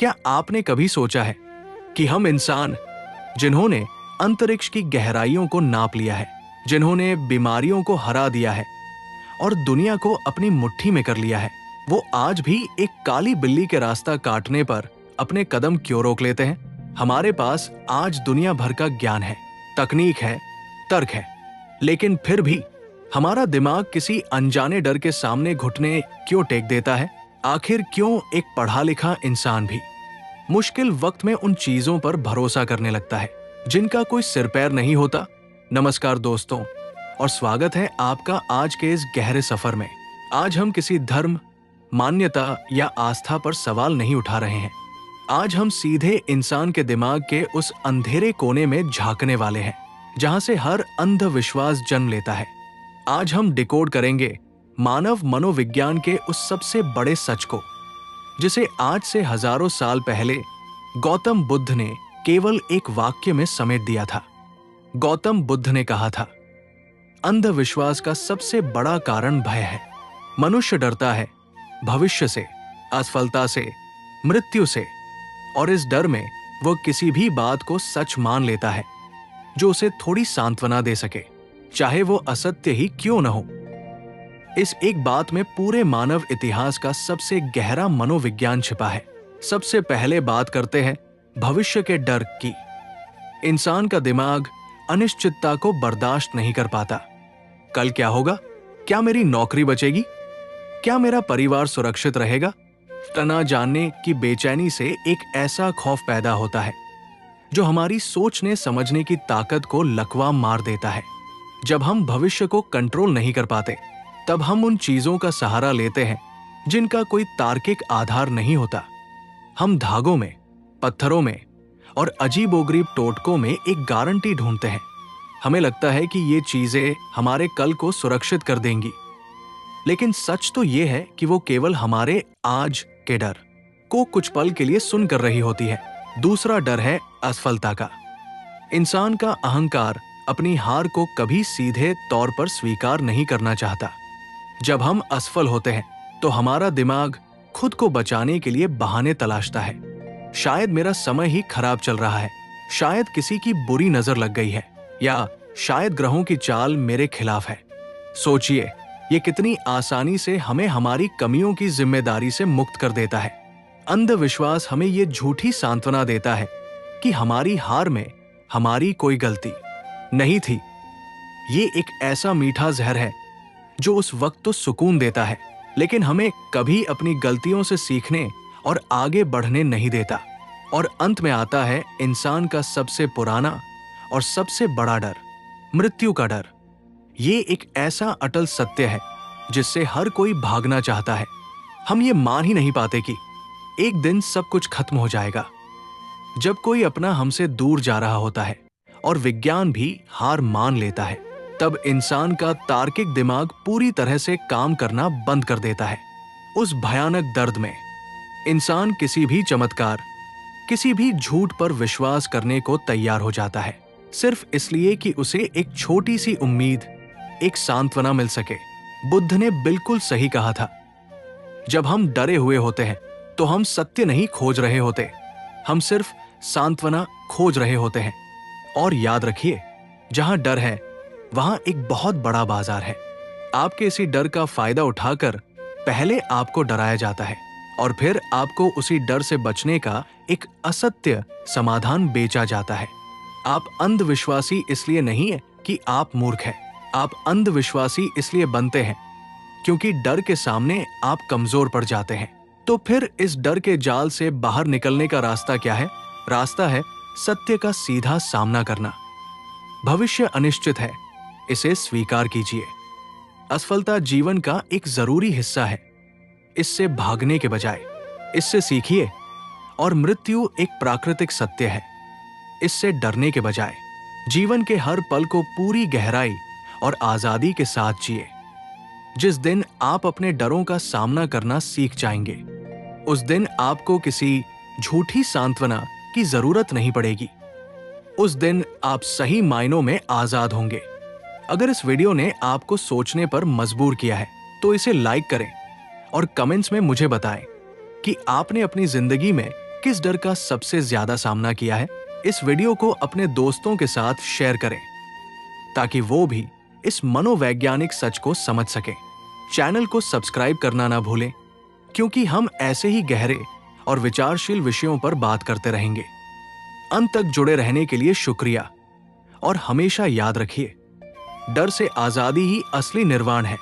क्या आपने कभी सोचा है कि हम इंसान, जिन्होंने अंतरिक्ष की गहराइयों को नाप लिया है, जिन्होंने बीमारियों को हरा दिया है और दुनिया को अपनी मुट्ठी में कर लिया है, वो आज भी एक काली बिल्ली के रास्ता काटने पर अपने कदम क्यों रोक लेते हैं? हमारे पास आज दुनिया भर का ज्ञान है, तकनीक है, तर्क है, लेकिन फिर भी हमारा दिमाग किसी अनजाने डर के सामने घुटने क्यों टेक देता है? आखिर क्यों एक पढ़ा लिखा इंसान भी मुश्किल वक्त में उन चीजों पर भरोसा करने लगता है जिनका कोई सिर पैर नहीं होता? नमस्कार दोस्तों, और स्वागत है आपका आज के इस गहरे सफर में। आज हम किसी धर्म, मान्यता या आस्था पर सवाल नहीं उठा रहे हैं। आज हम सीधे इंसान के दिमाग के उस अंधेरे कोने में झांकने वाले हैं जहां से हर अंधविश्वास जन्म लेता है। आज हम डिकोड करेंगे मानव मनोविज्ञान के उस सबसे बड़े सच को जिसे आज से हजारों साल पहले गौतम बुद्ध ने केवल एक वाक्य में समेट दिया था। गौतम बुद्ध ने कहा था, अंधविश्वास का सबसे बड़ा कारण भय है। मनुष्य डरता है भविष्य से, असफलता से, मृत्यु से, और इस डर में वो किसी भी बात को सच मान लेता है जो उसे थोड़ी सांत्वना दे सके, चाहे वो असत्य ही क्यों न हो। इस एक बात में पूरे मानव इतिहास का सबसे गहरा मनोविज्ञान छिपा है। सबसे पहले बात करते हैं भविष्य के डर की। इंसान का दिमाग अनिश्चितता को बर्दाश्त नहीं कर पाता। कल क्या होगा? क्या मेरी नौकरी बचेगी? क्या मेरा परिवार सुरक्षित रहेगा? तना जानने की बेचैनी से एक ऐसा खौफ पैदा होता है जो हमारी सोचने समझने की ताकत को लकवा मार देता है। जब हम भविष्य को कंट्रोल नहीं कर पाते, तब हम उन चीजों का सहारा लेते हैं जिनका कोई तार्किक आधार नहीं होता। हम धागों में, पत्थरों में और अजीबोगरीब टोटकों में एक गारंटी ढूंढते हैं। हमें लगता है कि ये चीजें हमारे कल को सुरक्षित कर देंगी, लेकिन सच तो ये है कि वो केवल हमारे आज के डर को कुछ पल के लिए सुन कर रही होती है। दूसरा डर है असफलता का। इंसान का अहंकार अपनी हार को कभी सीधे तौर पर स्वीकार नहीं करना चाहता। जब हम असफल होते हैं तो हमारा दिमाग खुद को बचाने के लिए बहाने तलाशता है। शायद मेरा समय ही खराब चल रहा है, शायद किसी की बुरी नजर लग गई है, या शायद ग्रहों की चाल मेरे खिलाफ है। सोचिए, ये कितनी आसानी से हमें हमारी कमियों की जिम्मेदारी से मुक्त कर देता है। अंधविश्वास हमें ये झूठी सांत्वना देता है कि हमारी हार में हमारी कोई गलती नहीं थी। ये एक ऐसा मीठा जहर है जो उस वक्त तो सुकून देता है, लेकिन हमें कभी अपनी गलतियों से सीखने और आगे बढ़ने नहीं देता। और अंत में आता है इंसान का सबसे पुराना और सबसे बड़ा डर, मृत्यु का डर। ये एक ऐसा अटल सत्य है जिससे हर कोई भागना चाहता है। हम ये मान ही नहीं पाते कि एक दिन सब कुछ खत्म हो जाएगा। जब कोई अपना हमसे दूर जा रहा होता है और विज्ञान भी हार मान लेता है, तब इंसान का तार्किक दिमाग पूरी तरह से काम करना बंद कर देता है। उस भयानक दर्द में इंसान किसी भी चमत्कार, किसी भी झूठ पर विश्वास करने को तैयार हो जाता है, सिर्फ इसलिए कि उसे एक छोटी सी उम्मीद, एक सांत्वना मिल सके। बुद्ध ने बिल्कुल सही कहा था, जब हम डरे हुए होते हैं तो हम सत्य नहीं खोज रहे होते, हम सिर्फ सांत्वना खोज रहे होते हैं। और याद रखिए, जहां डर है वहां एक बहुत बड़ा बाजार है। आपके इसी डर का फायदा उठाकर पहले आपको डराया जाता है और फिर आपको उसी डर से बचने का एक असत्य समाधान बेचा जाता है। आप अंधविश्वासी इसलिए नहीं है कि आप मूर्ख हैं, आप अंधविश्वासी इसलिए बनते हैं क्योंकि डर के सामने आप कमजोर पड़ जाते हैं। तो फिर इस डर के जाल से बाहर निकलने का रास्ता क्या है? रास्ता है सत्य का सीधा सामना करना। भविष्य अनिश्चित है, इसे स्वीकार कीजिए। असफलता जीवन का एक जरूरी हिस्सा है, इससे भागने के बजाय इससे सीखिए। और मृत्यु एक प्राकृतिक सत्य है, इससे डरने के बजाय जीवन के हर पल को पूरी गहराई और आजादी के साथ जिए। जिस दिन आप अपने डरों का सामना करना सीख जाएंगे, उस दिन आपको किसी झूठी सांत्वना की जरूरत नहीं पड़ेगी। उस दिन आप सही मायनों में आजाद होंगे। अगर इस वीडियो ने आपको सोचने पर मजबूर किया है तो इसे लाइक करें और कमेंट्स में मुझे बताएं कि आपने अपनी जिंदगी में किस डर का सबसे ज्यादा सामना किया है? इस वीडियो को अपने दोस्तों के साथ शेयर करें ताकि वो भी इस मनोवैज्ञानिक सच को समझ सकें। चैनल को सब्सक्राइब करना ना भूलें, क्योंकि हम ऐसे ही गहरे और विचारशील विषयों पर बात करते रहेंगे। अंत तक जुड़े रहने के लिए शुक्रिया और हमेशा याद रखिए, डर से आजादी ही असली निर्वाण है।